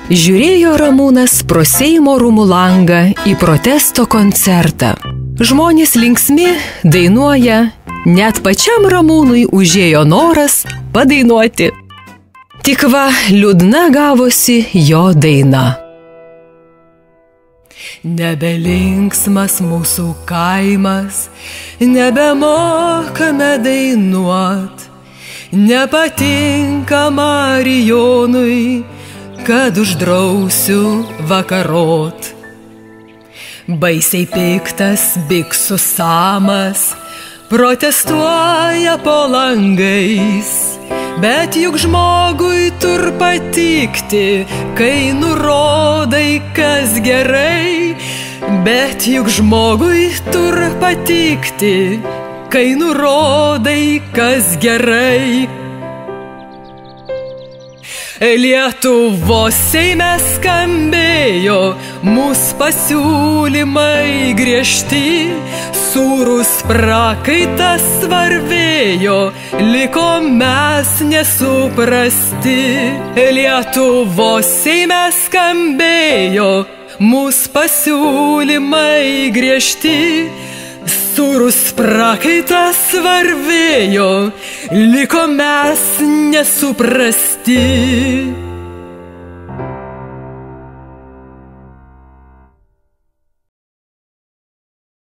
Žiūrėjo Ramūnas pro Seimo rūmų langą į protesto koncertą. Žmonės linksmi, dainuoja, net pačiam Ramūnui užėjo noras padainuoti. Tik va, liūdna gavosi jo daina. Nebelinksmas mūsų kaimas, nebemokame dainuot, nepatinka Marijonui, kad uždrausiu vakarot. Baisiai piktas biksų samas protestuoja po langais, bet juk žmogui tur patikti, kai nurodai, kas gerai. Bet juk žmogui tur patikti, kai nurodai, kas gerai. Lietuvos Seime skambėjo mūsų pasiūlymai griežti, sūrus prakaitas varvėjo, liko mes nesuprasti. Lietuvos Seime skambėjo mūsų pasiūlymai griežti, sūrus prakaitas varvėjo, liko mes nesuprasti.